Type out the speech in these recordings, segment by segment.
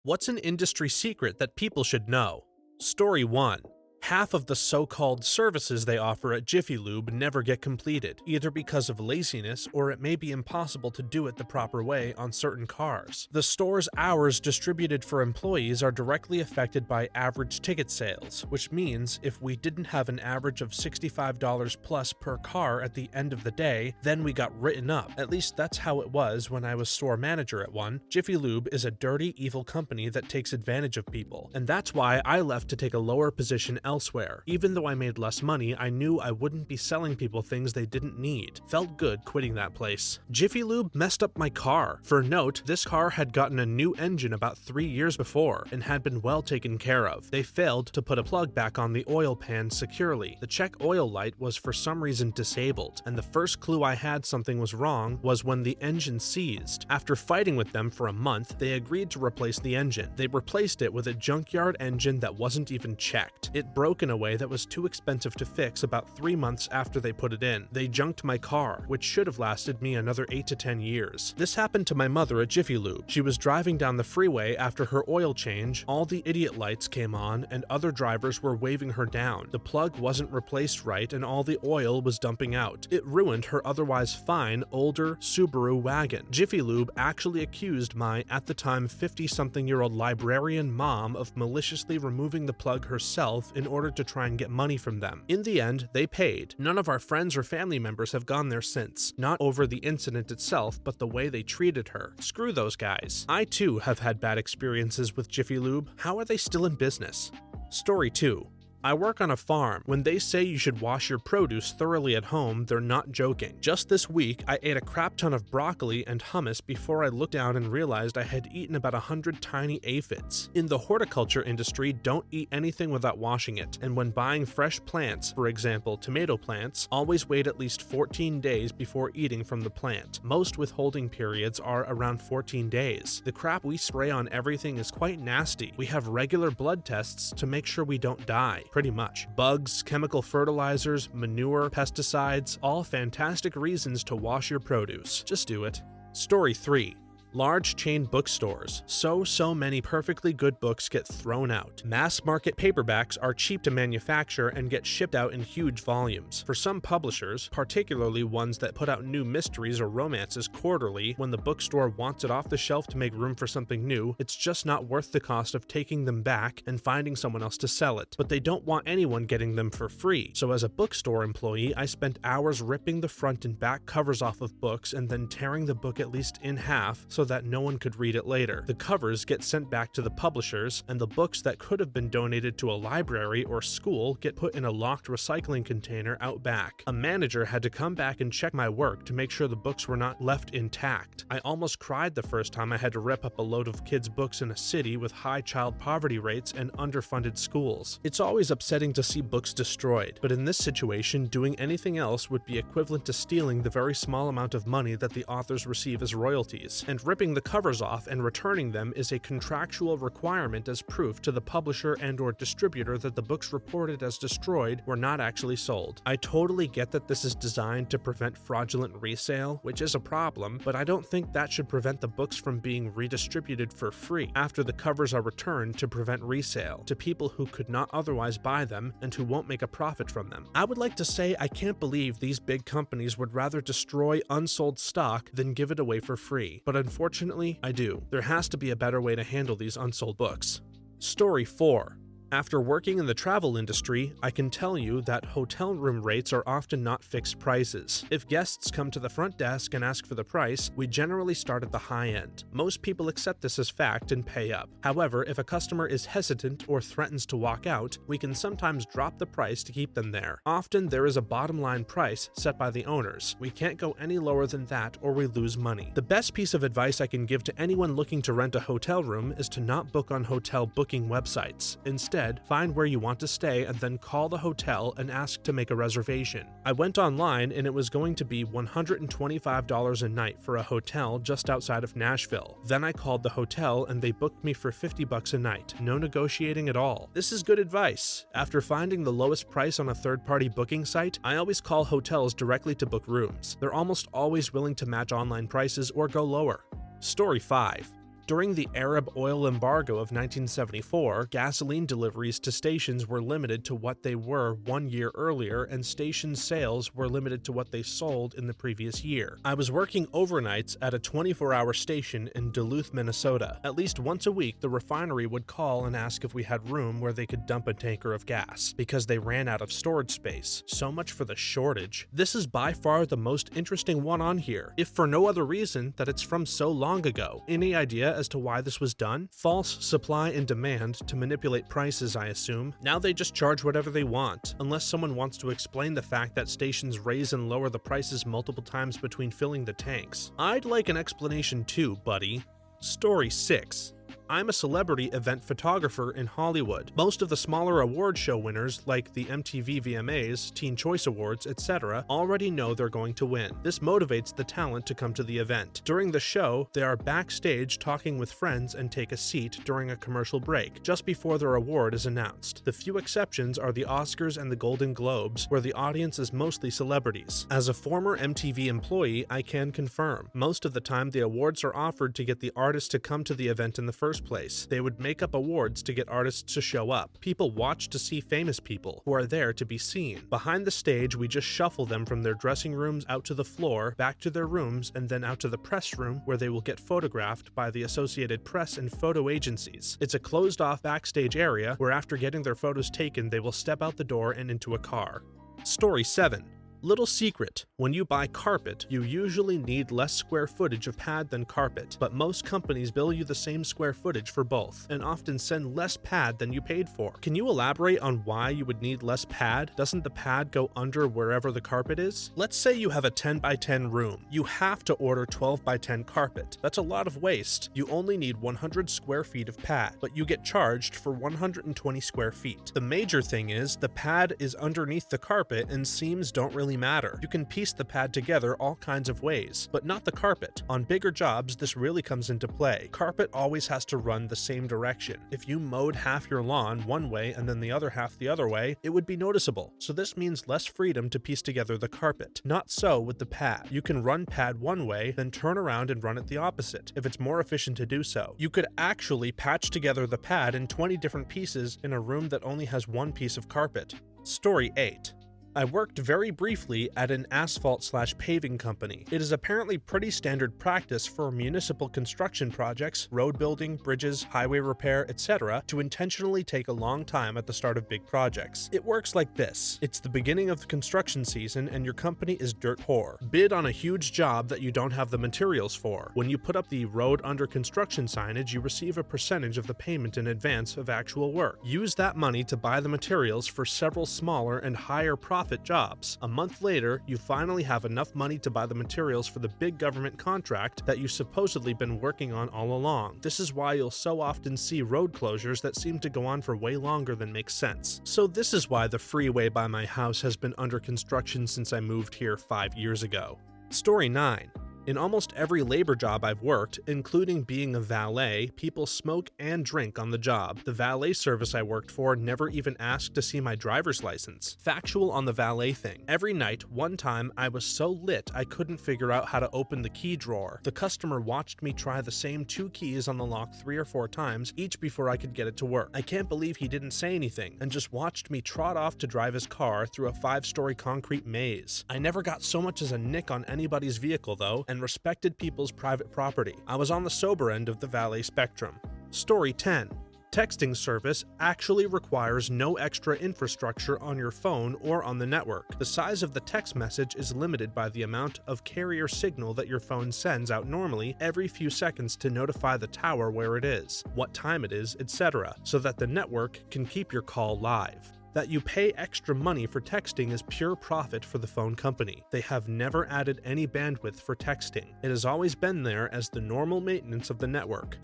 What's an industry secret that people should know? Story 1. Half of the so-called services they offer at Jiffy Lube never get completed, either because of laziness or it may be impossible to do it the proper way on certain cars. The store's hours distributed for employees are directly affected by average ticket sales, which means if we didn't have an average of $65 plus per car at the end of the day, then we got written up. At least that's how it was when I was store manager at one. Jiffy Lube is a dirty, evil company that takes advantage of people, and that's why I left to take a lower position elsewhere. Even though I made less money, I knew I wouldn't be selling people things they didn't need. Felt good quitting that place. Jiffy Lube messed up my car. For note, this car had gotten a new engine about 3 years before and had been well taken care of. They failed to put a plug back on the oil pan securely. The check oil light was for some reason disabled, and the first clue I had something was wrong was when the engine seized. After fighting with them for a month, they agreed to replace the engine. They replaced it with a junkyard engine that wasn't even checked. It broke in a way that was too expensive to fix about 3 months after they put it in. They junked my car, which should have lasted me another 8 to 10 years. This happened to my mother at Jiffy Lube. She was driving down the freeway after her oil change, all the idiot lights came on, and other drivers were waving her down. The plug wasn't replaced right and all the oil was dumping out. It ruined her otherwise fine, older Subaru wagon. Jiffy Lube actually accused my, at the time, 50-something-year-old librarian mom of maliciously removing the plug herself in order to try and get money from them. In the end, they paid. None of our friends or family members have gone there since. Not over the incident itself, but the way they treated her. Screw those guys. I too have had bad experiences with Jiffy Lube. How are they still in business? Story 2. I work on a farm. When they say you should wash your produce thoroughly at home, they're not joking. Just this week, I ate a crap ton of broccoli and hummus before I looked down and realized I had eaten about 100 tiny aphids. In the horticulture industry, don't eat anything without washing it, and when buying fresh plants, for example tomato plants, always wait at least 14 days before eating from the plant. Most withholding periods are around 14 days. The crap we spray on everything is quite nasty. We have regular blood tests to make sure we don't die. Pretty much. Bugs, chemical fertilizers, manure, pesticides, all fantastic reasons to wash your produce. Just do it. Story 3. Large chain bookstores. So many perfectly good books get thrown out. Mass market paperbacks are cheap to manufacture and get shipped out in huge volumes. For some publishers, particularly ones that put out new mysteries or romances quarterly, when the bookstore wants it off the shelf to make room for something new, it's just not worth the cost of taking them back and finding someone else to sell it. But they don't want anyone getting them for free. So as a bookstore employee, I spent hours ripping the front and back covers off of books and then tearing the book at least in half so that no one could read it later. The covers get sent back to the publishers, and the books that could have been donated to a library or school get put in a locked recycling container out back. A manager had to come back and check my work to make sure the books were not left intact. I almost cried the first time I had to rip up a load of kids' books in a city with high child poverty rates and underfunded schools. It's always upsetting to see books destroyed, but in this situation, doing anything else would be equivalent to stealing the very small amount of money that the authors receive as royalties, and ripping the covers off and returning them is a contractual requirement as proof to the publisher and/or distributor that the books reported as destroyed were not actually sold. I totally get that this is designed to prevent fraudulent resale, which is a problem, but I don't think that should prevent the books from being redistributed for free after the covers are returned to prevent resale to people who could not otherwise buy them and who won't make a profit from them. I would like to say I can't believe these big companies would rather destroy unsold stock than give it away for free, but unfortunately, I do. There has to be a better way to handle these unsold books. Story 4. After working in the travel industry, I can tell you that hotel room rates are often not fixed prices. If guests come to the front desk and ask for the price, we generally start at the high end. Most people accept this as fact and pay up. However, if a customer is hesitant or threatens to walk out, we can sometimes drop the price to keep them there. Often there is a bottom line price set by the owners. We can't go any lower than that or we lose money. The best piece of advice I can give to anyone looking to rent a hotel room is to not book on hotel booking websites. Instead, find where you want to stay and then call the hotel and ask to make a reservation. I went online and it was going to be $125 a night for a hotel just outside of Nashville. Then I called the hotel and they booked me for $50 a night. No negotiating at all. This is good advice. After finding the lowest price on a third-party booking site, I always call hotels directly to book rooms. They're almost always willing to match online prices or go lower. Story 5. During the Arab oil embargo of 1974, gasoline deliveries to stations were limited to what they were 1 year earlier, and station sales were limited to what they sold in the previous year. I was working overnights at a 24-hour station in Duluth, Minnesota. At least once a week, the refinery would call and ask if we had room where they could dump a tanker of gas, because they ran out of storage space. So much for the shortage. This is by far the most interesting one on here, if for no other reason that it's from so long ago. Any idea as to why this was done? False supply and demand to manipulate prices, I assume. Now they just charge whatever they want, unless someone wants to explain the fact that stations raise and lower the prices multiple times between filling the tanks. I'd like an explanation too, buddy. Story 6. I'm a celebrity event photographer in Hollywood. Most of the smaller award show winners, like the MTV VMAs, Teen Choice Awards, etc., already know they're going to win. This motivates the talent to come to the event. During the show, they are backstage talking with friends and take a seat during a commercial break, just before their award is announced. The few exceptions are the Oscars and the Golden Globes, where the audience is mostly celebrities. As a former MTV employee, I can confirm, most of the time the awards are offered to get the artist to come to the event in the first place. They would make up awards to get artists to show up. People watch to see famous people who are there to be seen. Behind the stage, we just shuffle them from their dressing rooms out to the floor, back to their rooms, and then out to the press room where they will get photographed by the Associated Press and photo agencies. It's a closed-off backstage area where after getting their photos taken, they will step out the door and into a car. Story 7. Little secret, when you buy carpet, you usually need less square footage of pad than carpet, but most companies bill you the same square footage for both, and often send less pad than you paid for. Can you elaborate on why you would need less pad? Doesn't the pad go under wherever the carpet is? Let's say you have a 10 by 10 room. You have to order 12 by 10 carpet. That's a lot of waste. You only need 100 square feet of pad, but you get charged for 120 square feet. The major thing is, the pad is underneath the carpet and seams don't really matter. You can piece the pad together all kinds of ways, but not the carpet. On bigger jobs, this really comes into play. Carpet always has to run the same direction. If you mowed half your lawn one way and then the other half the other way, it would be noticeable. So this means less freedom to piece together the carpet. Not so with the pad. You can run pad one way, then turn around and run it the opposite, if it's more efficient to do so. You could actually patch together the pad in 20 different pieces in a room that only has one piece of carpet. Story 8. I worked very briefly at an asphalt/paving company. It is apparently pretty standard practice for municipal construction projects, road building, bridges, highway repair, etc., to intentionally take a long time at the start of big projects. It works like this. It's the beginning of the construction season and your company is dirt poor. Bid on a huge job that you don't have the materials for. When you put up the road under construction signage, you receive a percentage of the payment in advance of actual work. Use that money to buy the materials for several smaller and higher profit jobs. A month later, you finally have enough money to buy the materials for the big government contract that you've supposedly been working on all along. This is why you'll so often see road closures that seem to go on for way longer than makes sense. So this is why the freeway by my house has been under construction since I moved here 5 years ago. Story 9. In almost every labor job I've worked, including being a valet, people smoke and drink on the job. The valet service I worked for never even asked to see my driver's license. Factual on the valet thing. Every night, one time, I was so lit I couldn't figure out how to open the key drawer. The customer watched me try the same 2 keys on the lock 3 or 4 times, each before I could get it to work. I can't believe he didn't say anything, and just watched me trot off to drive his car through a 5-story concrete maze. I never got so much as a nick on anybody's vehicle though, and respected people's private property. I was on the sober end of the valet spectrum. Story 10. Texting service actually requires no extra infrastructure on your phone or on the network. The size of the text message is limited by the amount of carrier signal that your phone sends out normally every few seconds to notify the tower where it is, what time it is, etc., so that the network can keep your call live. That you pay extra money for texting is pure profit for the phone company. They have never added any bandwidth for texting. It has always been there as the normal maintenance of the network.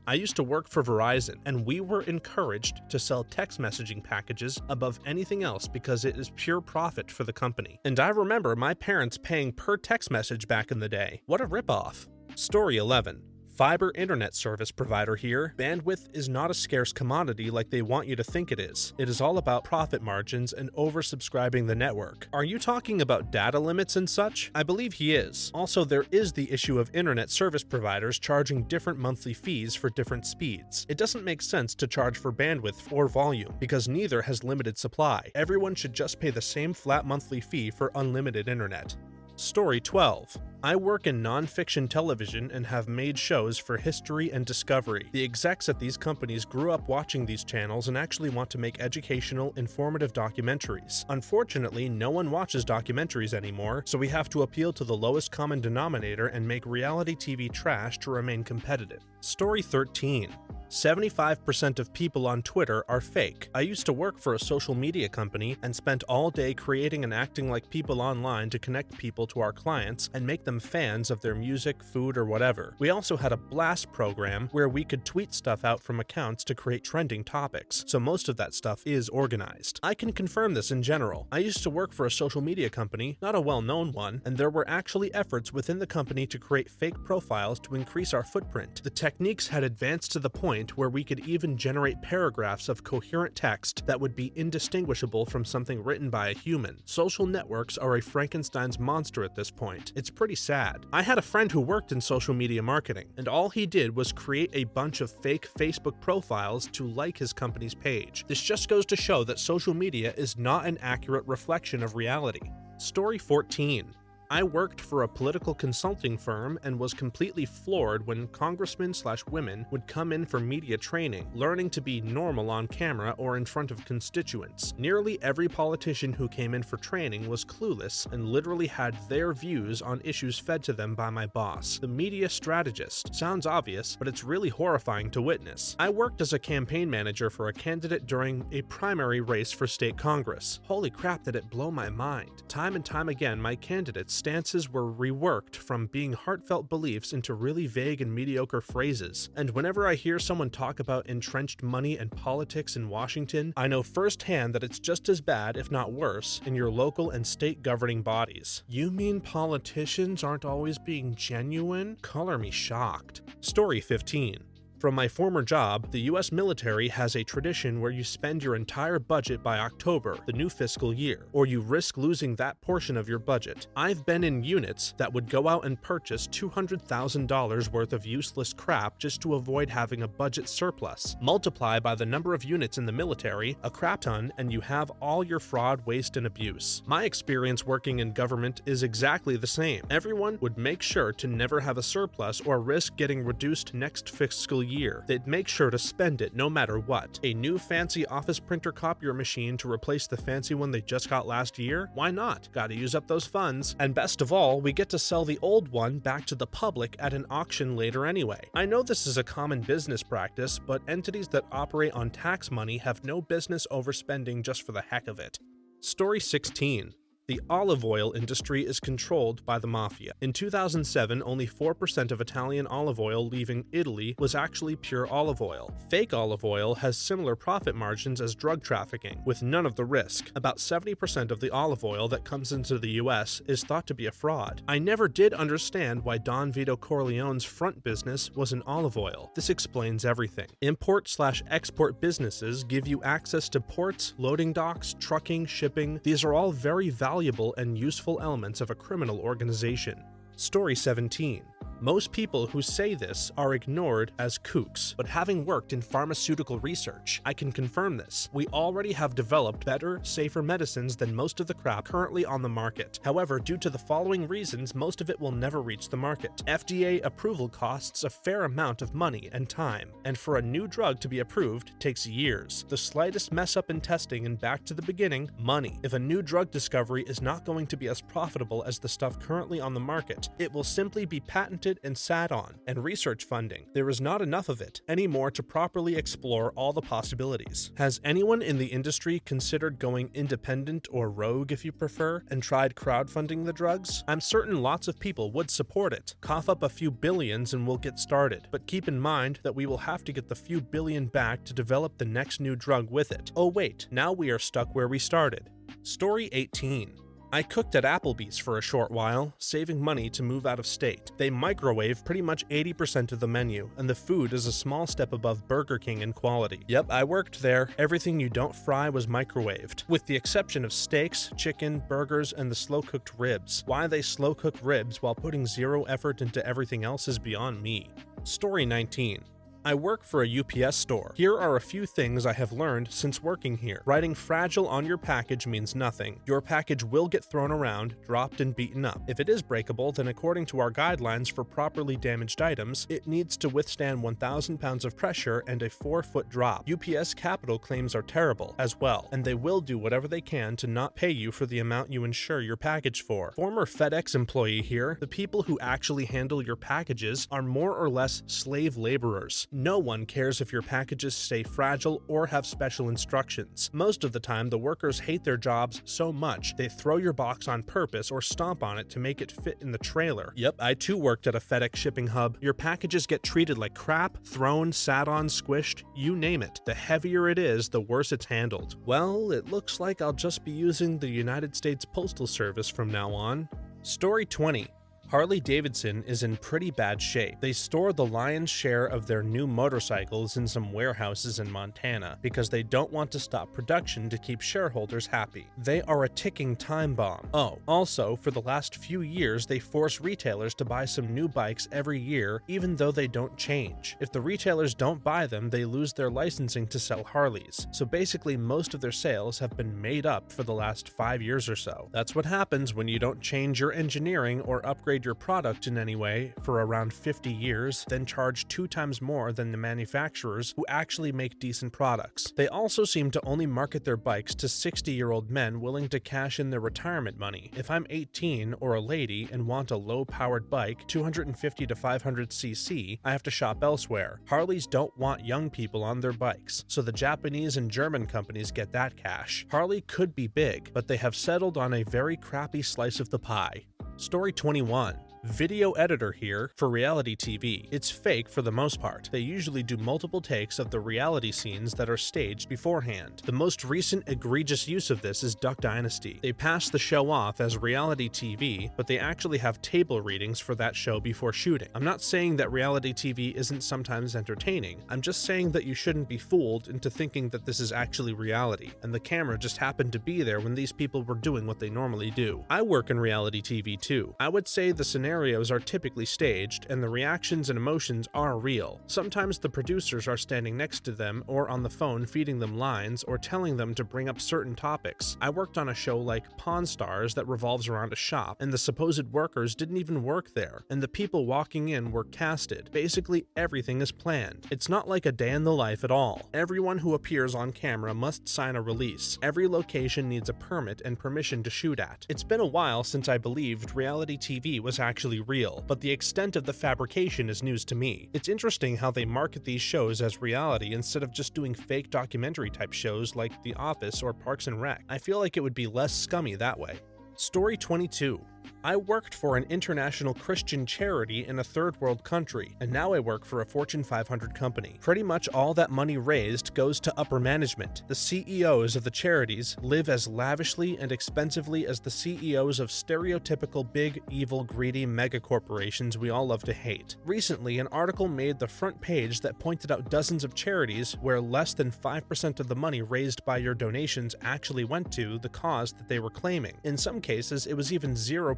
I used to work for Verizon, and we were encouraged to sell text messaging packages above anything else because it is pure profit for the company. And I remember my parents paying per text message back in the day. What a ripoff. Story 11. Fiber internet service provider here. Bandwidth is not a scarce commodity like they want you to think it is. It is all about profit margins and oversubscribing the network. Are you talking about data limits and such? I believe he is. Also, there is the issue of internet service providers charging different monthly fees for different speeds. It doesn't make sense to charge for bandwidth or volume, because neither has limited supply. Everyone should just pay the same flat monthly fee for unlimited internet. Story 12. I work in Nonfiction Television and have made shows for History and Discovery. The execs at these companies grew up watching these channels and actually want to make educational, informative documentaries. Unfortunately, no one watches documentaries anymore, so we have to appeal to the lowest common denominator and make reality TV trash to remain competitive. Story 13. 75% of people on Twitter are fake. I used to work for a social media company and spent all day creating and acting like people online to connect people to our clients and make them fans of their music, food, or whatever. We also had a blast program where we could tweet stuff out from accounts to create trending topics, so most of that stuff is organized. I can confirm this in general. I used to work for a social media company, not a well-known one, and there were actually efforts within the company to create fake profiles to increase our footprint. The techniques had advanced to the point where we could even generate paragraphs of coherent text that would be indistinguishable from something written by a human. Social networks are a Frankenstein's monster at this point. It's pretty sad. I had a friend who worked in social media marketing, and all he did was create a bunch of fake Facebook profiles to like his company's page. This just goes to show that social media is not an accurate reflection of reality. Story 14. I worked for a political consulting firm and was completely floored when congressmen/women would come in for media training, learning to be normal on camera or in front of constituents. Nearly every politician who came in for training was clueless and literally had their views on issues fed to them by my boss, the media strategist. Sounds obvious, but it's really horrifying to witness. I worked as a campaign manager for a candidate during a primary race for state Congress. Holy crap, did it blow my mind. Time and time again, my candidates stances were reworked from being heartfelt beliefs into really vague and mediocre phrases. And whenever I hear someone talk about entrenched money and politics in Washington, I know firsthand that it's just as bad, if not worse, in your local and state governing bodies. You mean politicians aren't always being genuine? Color me shocked. Story 15. From my former job, the US military has a tradition where you spend your entire budget by October, the new fiscal year, or you risk losing that portion of your budget. I've been in units that would go out and purchase $200,000 worth of useless crap just to avoid having a budget surplus. Multiply by the number of units in the military, a crap ton, and you have all your fraud, waste, and abuse. My experience working in government is exactly the same. Everyone would make sure to never have a surplus or risk getting reduced next fiscal year. They'd make sure to spend it no matter what. A new fancy office printer copier machine to replace the fancy one they just got last year? Why not? Gotta use up those funds. And best of all, we get to sell the old one back to the public at an auction later anyway. I know this is a common business practice, but entities that operate on tax money have no business overspending just for the heck of it. Story 16. The olive oil industry is controlled by the mafia. In 2007, only 4% of Italian olive oil leaving Italy was actually pure olive oil. Fake olive oil has similar profit margins as drug trafficking, with none of the risk. About 70% of the olive oil that comes into the US is thought to be a fraud. I never did understand why Don Vito Corleone's front business was in olive oil. This explains everything. Import/export businesses give you access to ports, loading docks, trucking, shipping. These are all very valuable and useful elements of a criminal organization. Story 17. Most people who say this are ignored as kooks, but having worked in pharmaceutical research, I can confirm this. We already have developed better, safer medicines than most of the crap currently on the market. However, due to the following reasons, most of it will never reach the market. FDA approval costs a fair amount of money and time, and for a new drug to be approved takes years. The slightest mess up in testing and back to the beginning, money. If a new drug discovery is not going to be as profitable as the stuff currently on the market, it will simply be patented and sat on, and research funding. There is not enough of it anymore to properly explore all the possibilities. Has anyone in the industry considered going independent or rogue, if you prefer, and tried crowdfunding the drugs? I'm certain lots of people would support it. Cough up a few billions and we'll get started, but keep in mind that we will have to get the few billion back to develop the next new drug with it. Oh wait, now we are stuck where we started. Story 18. I cooked at Applebees for a short while, saving money to move out of state. They microwave pretty much 80% of the menu, and the food is a small step above Burger King in quality. Yep, I worked there. Everything you don't fry was microwaved, with the exception of steaks, chicken, burgers, and the slow-cooked ribs. Why they slow-cook ribs while putting zero effort into everything else is beyond me. Story 19. I work for a UPS store. Here are a few things I have learned since working here. Writing fragile on your package means nothing. Your package will get thrown around, dropped, and beaten up. If it is breakable, then according to our guidelines for properly damaged items, it needs to withstand 1,000 pounds of pressure and a 4-foot drop. UPS capital claims are terrible as well, and they will do whatever they can to not pay you for the amount you insure your package for. Former FedEx employee here, the people who actually handle your packages are more or less slave laborers. No one cares if your packages stay fragile or have special instructions. Most of the time, the workers hate their jobs so much, they throw your box on purpose or stomp on it to make it fit in the trailer. Yep, I too worked at a FedEx shipping hub. Your packages get treated like crap, thrown, sat on, squished, you name it. The heavier it is, the worse it's handled. Well, it looks like I'll just be using the United States Postal Service from now on. Story 20. Harley Davidson is in pretty bad shape. They store the lion's share of their new motorcycles in some warehouses in Montana because they don't want to stop production to keep shareholders happy. They are a ticking time bomb. Oh, also, for the last few years, they force retailers to buy some new bikes every year, even though they don't change. If the retailers don't buy them, they lose their licensing to sell Harleys. So basically, most of their sales have been made up for the last 5 years or so. That's what happens when you don't change your engineering or upgrade your product in any way for around 50 years, then charge 2 times more than the manufacturers who actually make decent products. They also seem to only market their bikes to 60-year-old men willing to cash in their retirement money. If I'm 18 or a lady and want a low-powered bike, 250 to 500 cc, I have to shop elsewhere. Harleys don't want young people on their bikes, so the Japanese and German companies get that cash. Harley could be big, but they have settled on a very crappy slice of the pie. Story 21. Video editor here for reality TV. It's fake for the most part. They usually do multiple takes of the reality scenes that are staged beforehand. The most recent egregious use of this is Duck Dynasty. They pass the show off as reality TV, but they actually have table readings for that show before shooting. I'm not saying that reality TV isn't sometimes entertaining. I'm just saying that you shouldn't be fooled into thinking that this is actually reality, and the camera just happened to be there when these people were doing what they normally do. I work in reality TV too. I would say the scenarios are typically staged, and the reactions and emotions are real. Sometimes the producers are standing next to them or on the phone feeding them lines or telling them to bring up certain topics. I worked on a show like Pawn Stars that revolves around a shop, and the supposed workers didn't even work there, and the people walking in were casted. Basically, everything is planned. It's not like a day in the life at all. Everyone who appears on camera must sign a release. Every location needs a permit and permission to shoot at. It's been a while since I believed reality TV was actually real, but the extent of the fabrication is news to me. It's interesting how they market these shows as reality instead of just doing fake documentary type shows like The Office or Parks and Rec. I feel like it would be less scummy that way. Story 22. I worked for an international Christian charity in a third world country, and now I work for a Fortune 500 company. Pretty much all that money raised goes to upper management. The CEOs of the charities live as lavishly and expensively as the CEOs of stereotypical big, evil, greedy mega corporations we all love to hate. Recently, an article made the front page that pointed out dozens of charities where less than 5% of the money raised by your donations actually went to the cause that they were claiming. In some cases, it was even 0%.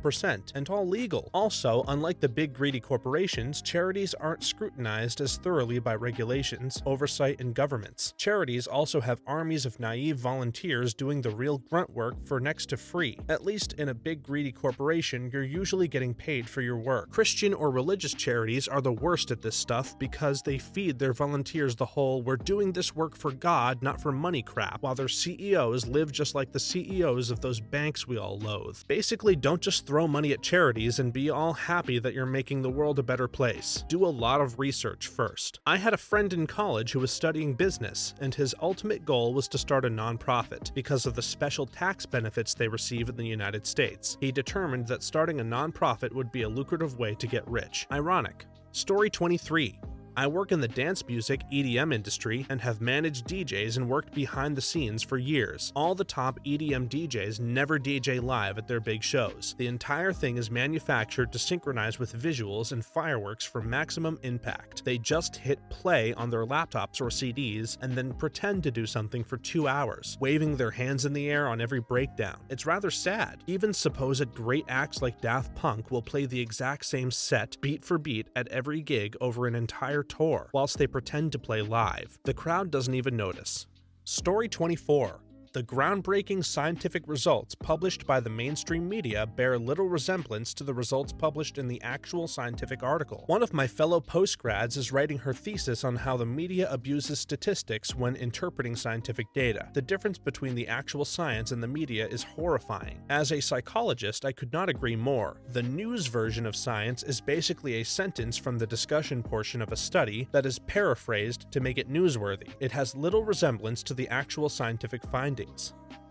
And all legal. Also, unlike the big greedy corporations, charities aren't scrutinized as thoroughly by regulations, oversight, and governments. Charities also have armies of naive volunteers doing the real grunt work for next to free. At least in a big greedy corporation, you're usually getting paid for your work. Christian or religious charities are the worst at this stuff because they feed their volunteers the whole "we're doing this work for God, not for money" crap, while their CEOs live just like the CEOs of those banks we all loathe. Basically, don't just throw money at charities and be all happy that you're making the world a better place. Do a lot of research first. I had a friend in college who was studying business, and his ultimate goal was to start a nonprofit because of the special tax benefits they receive in the United States. He determined that starting a nonprofit would be a lucrative way to get rich. Ironic. Story 23. I work in the dance music EDM industry and have managed DJs and worked behind the scenes for years. All the top EDM DJs never DJ live at their big shows. The entire thing is manufactured to synchronize with visuals and fireworks for maximum impact. They just hit play on their laptops or CDs and then pretend to do something for 2 hours, waving their hands in the air on every breakdown. It's rather sad. Even supposed great acts like Daft Punk will play the exact same set, beat for beat, at every gig over an entire tour, whilst they pretend to play live. The crowd doesn't even notice. Story 24. The groundbreaking scientific results published by the mainstream media bear little resemblance to the results published in the actual scientific article. One of my fellow postgrads is writing her thesis on how the media abuses statistics when interpreting scientific data. The difference between the actual science and the media is horrifying. As a psychologist, I could not agree more. The news version of science is basically a sentence from the discussion portion of a study that is paraphrased to make it newsworthy. It has little resemblance to the actual scientific findings.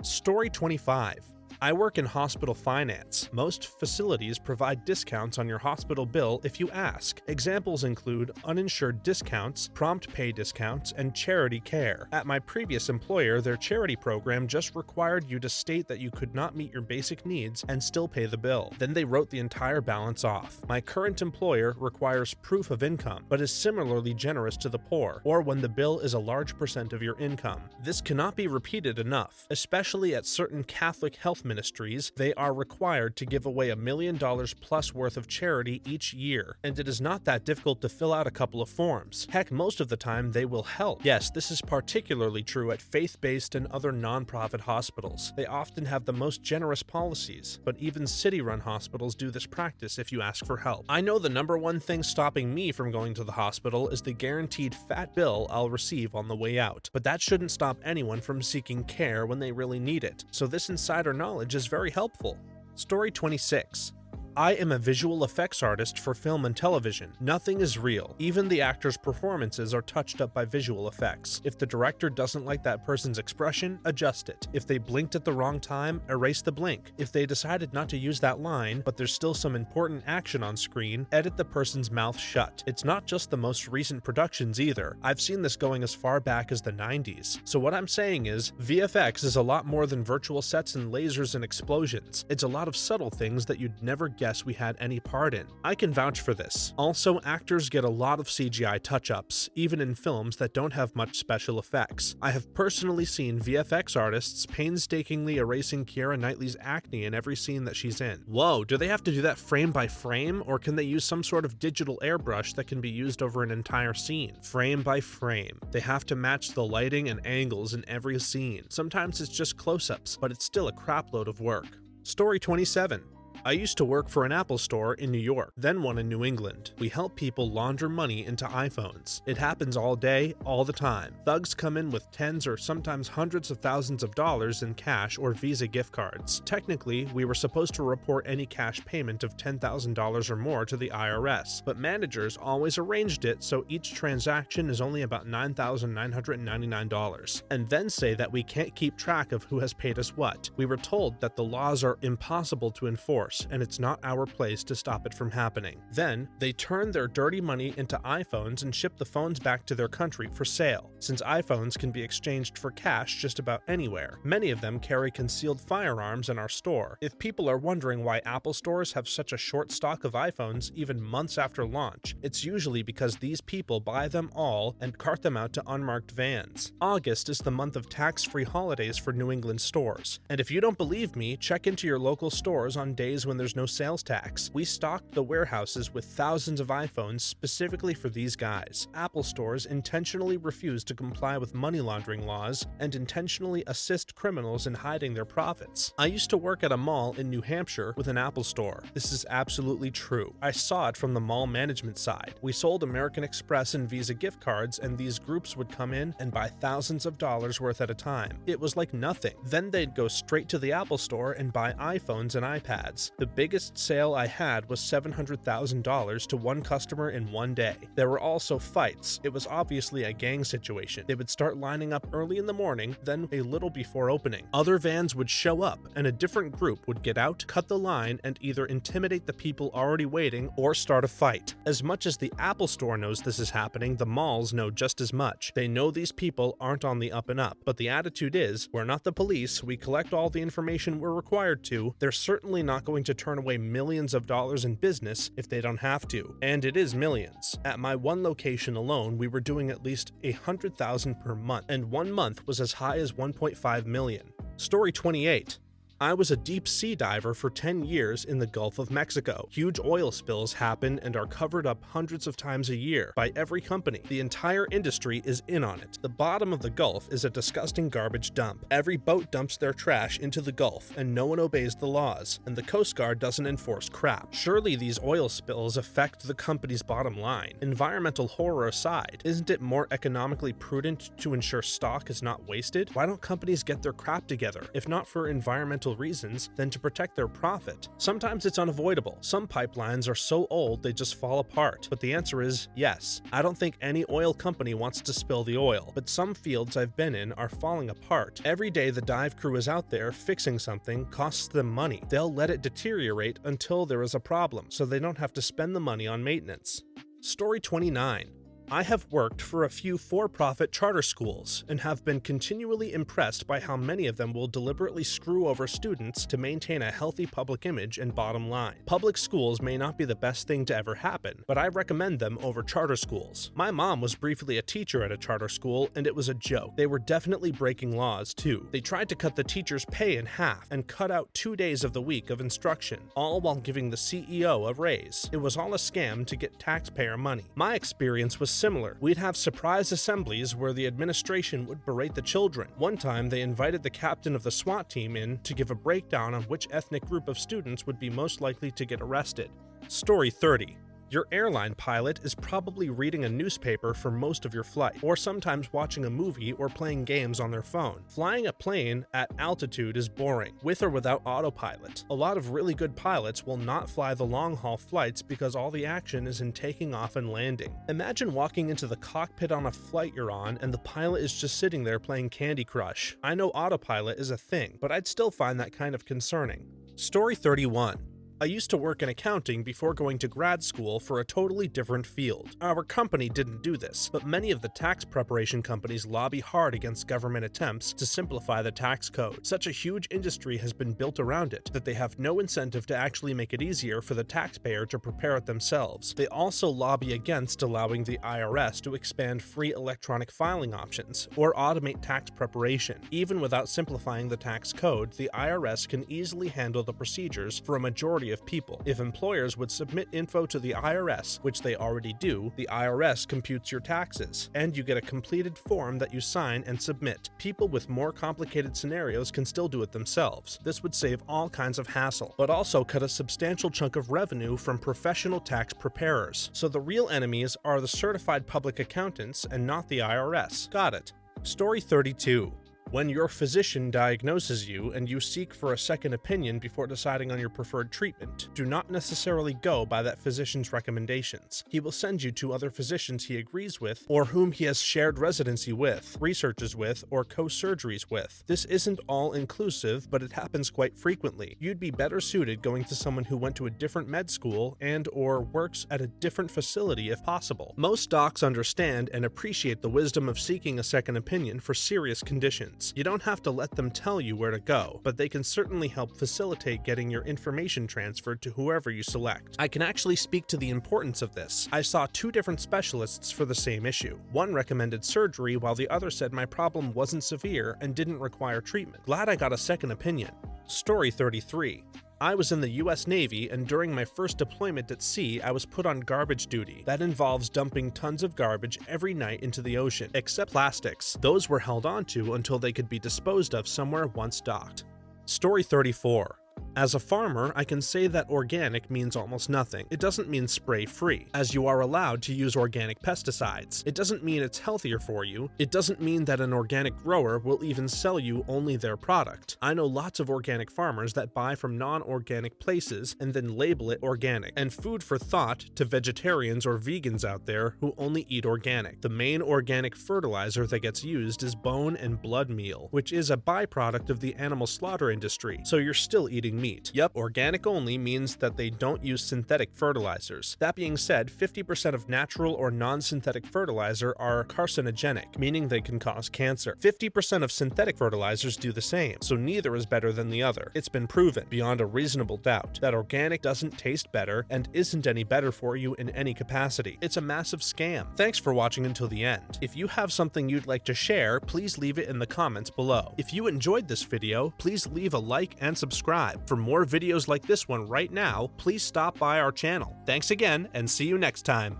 Story 25. I work in hospital finance. Most facilities provide discounts on your hospital bill if you ask. Examples include uninsured discounts, prompt pay discounts, and charity care. At my previous employer, their charity program just required you to state that you could not meet your basic needs and still pay the bill. Then they wrote the entire balance off. My current employer requires proof of income, but is similarly generous to the poor, or when the bill is a large percent of your income. This cannot be repeated enough, especially at certain Catholic health ministries. They are required to give away $1 million plus worth of charity each year, and it is not that difficult to fill out a couple of forms. Heck, most of the time they will help. Yes, this is particularly true at faith-based and other non-profit hospitals. They often have the most generous policies, but even city-run hospitals do this practice if you ask for help. I know the number one thing stopping me from going to the hospital is the guaranteed fat bill I'll receive on the way out, but that shouldn't stop anyone from seeking care when they really need it, so this insider knowledge is very helpful. Story 26. I am a visual effects artist for film and television. Nothing is real. Even the actors' performances are touched up by visual effects. If the director doesn't like that person's expression, adjust it. If they blinked at the wrong time, erase the blink. If they decided not to use that line, but there's still some important action on screen, edit the person's mouth shut. It's not just the most recent productions either. I've seen this going as far back as the 90s. So what I'm saying is, VFX is a lot more than virtual sets and lasers and explosions. It's a lot of subtle things that you'd never guess we had any part in. I can vouch for this. Also, actors get a lot of CGI touch-ups, even in films that don't have much special effects. I have personally seen VFX artists painstakingly erasing Keira Knightley's acne in every scene that she's in. Whoa, do they have to do that frame by frame, or can they use some sort of digital airbrush that can be used over an entire scene? Frame by frame. They have to match the lighting and angles in every scene. Sometimes it's just close-ups, but it's still a crapload of work. Story 27. I used to work for an Apple store in New York, then one in New England. We help people launder money into iPhones. It happens all day, all the time. Thugs come in with tens or sometimes hundreds of thousands of dollars in cash or Visa gift cards. Technically, we were supposed to report any cash payment of $10,000 or more to the IRS, but managers always arranged it so each transaction is only about $9,999, and then say that we can't keep track of who has paid us what. We were told that the laws are impossible to enforce, and it's not our place to stop it from happening. Then, they turn their dirty money into iPhones and ship the phones back to their country for sale, since iPhones can be exchanged for cash just about anywhere. Many of them carry concealed firearms in our store. If people are wondering why Apple stores have such a short stock of iPhones even months after launch, it's usually because these people buy them all and cart them out to unmarked vans. August is the month of tax-free holidays for New England stores, and if you don't believe me, check into your local stores on days when there's no sales tax. We stocked the warehouses with thousands of iPhones specifically for these guys. Apple stores intentionally refuse to comply with money laundering laws and intentionally assist criminals in hiding their profits. I used to work at a mall in New Hampshire with an Apple store. This is absolutely true. I saw it from the mall management side. We sold American Express and Visa gift cards, and these groups would come in and buy thousands of dollars worth at a time. It was like nothing. Then they'd go straight to the Apple store and buy iPhones and iPads. days. The biggest sale I had was $700,000 to one customer in one day. There were also fights. It was obviously a gang situation. They would start lining up early in the morning, then a little before opening. Other vans would show up, and a different group would get out, cut the line, and either intimidate the people already waiting or start a fight. As much as the Apple Store knows this is happening, the malls know just as much. They know these people aren't on the up and up, but the attitude is, we're not the police, we collect all the information we're required to. They're certainly not going to turn away millions of dollars in business if they don't have to. And it is millions. At my one location alone, we were doing at least $100,000 per month, and one month was as high as $1.5 million. Story 28. I was a deep sea diver for 10 years in the Gulf of Mexico. Huge oil spills happen and are covered up hundreds of times a year by every company. The entire industry is in on it. The bottom of the Gulf is a disgusting garbage dump. Every boat dumps their trash into the Gulf, and no one obeys the laws, and the Coast Guard doesn't enforce crap. Surely these oil spills affect the company's bottom line. Environmental horror aside, isn't it more economically prudent to ensure stock is not wasted? Why don't companies get their crap together, if not for environmental reasons, then to protect their profit? Sometimes it's unavoidable. Some pipelines are so old they just fall apart. But the answer is yes. I don't think any oil company wants to spill the oil, but some fields I've been in are falling apart. Every day the dive crew is out there fixing something costs them money. They'll let it deteriorate until there is a problem, so they don't have to spend the money on maintenance. Story 29. I have worked for a few for-profit charter schools and have been continually impressed by how many of them will deliberately screw over students to maintain a healthy public image and bottom line. Public schools may not be the best thing to ever happen, but I recommend them over charter schools. My mom was briefly a teacher at a charter school, and it was a joke. They were definitely breaking laws, too. They tried to cut the teachers' pay in half and cut out 2 days of the week of instruction, all while giving the CEO a raise. It was all a scam to get taxpayer money. My experience was similar. We'd have surprise assemblies where the administration would berate the children. One time, they invited the captain of the SWAT team in to give a breakdown on which ethnic group of students would be most likely to get arrested. Story 30. Your airline pilot is probably reading a newspaper for most of your flight, or sometimes watching a movie or playing games on their phone. Flying a plane at altitude is boring, with or without autopilot. A lot of really good pilots will not fly the long-haul flights because all the action is in taking off and landing. Imagine walking into the cockpit on a flight you're on and the pilot is just sitting there playing Candy Crush. I know autopilot is a thing, but I'd still find that kind of concerning. Story 31. I used to work in accounting before going to grad school for a totally different field. Our company didn't do this, but many of the tax preparation companies lobby hard against government attempts to simplify the tax code. Such a huge industry has been built around it that they have no incentive to actually make it easier for the taxpayer to prepare it themselves. They also lobby against allowing the IRS to expand free electronic filing options or automate tax preparation. Even without simplifying the tax code, the IRS can easily handle the procedures for a majority of people. If employers would submit info to the IRS, which they already do, the IRS computes your taxes, and you get a completed form that you sign and submit. People with more complicated scenarios can still do it themselves. This would save all kinds of hassle, but also cut a substantial chunk of revenue from professional tax preparers. So the real enemies are the certified public accountants and not the IRS. Got it. Story 32. When your physician diagnoses you and you seek for a second opinion before deciding on your preferred treatment, do not necessarily go by that physician's recommendations. He will send you to other physicians he agrees with or whom he has shared residency with, researches with, or co-surgeries with. This isn't all inclusive, but it happens quite frequently. You'd be better suited going to someone who went to a different med school and or works at a different facility if possible. Most docs understand and appreciate the wisdom of seeking a second opinion for serious conditions. You don't have to let them tell you where to go, but they can certainly help facilitate getting your information transferred to whoever you select. I can actually speak to the importance of this. I saw 2 different specialists for the same issue. One recommended surgery while the other said my problem wasn't severe and didn't require treatment. Glad I got a second opinion. Story 33. I was in the US Navy, and during my first deployment at sea, I was put on garbage duty. That involves dumping tons of garbage every night into the ocean, except plastics. Those were held onto until they could be disposed of somewhere once docked. Story 34. As a farmer, I can say that organic means almost nothing. It doesn't mean spray-free, as you are allowed to use organic pesticides. It doesn't mean it's healthier for you. It doesn't mean that an organic grower will even sell you only their product. I know lots of organic farmers that buy from non-organic places and then label it organic. And food for thought to vegetarians or vegans out there who only eat organic. The main organic fertilizer that gets used is bone and blood meal, which is a byproduct of the animal slaughter industry, so you're still eating meat. Yep, organic only means that they don't use synthetic fertilizers. That being said, 50% of natural or non-synthetic fertilizer are carcinogenic, meaning they can cause cancer. 50% of synthetic fertilizers do the same, so neither is better than the other. It's been proven, beyond a reasonable doubt, that organic doesn't taste better and isn't any better for you in any capacity. It's a massive scam. Thanks for watching until the end. If you have something you'd like to share, please leave it in the comments below. If you enjoyed this video, please leave a like and subscribe. For more videos like this one right now, please stop by our channel. Thanks again, and see you next time.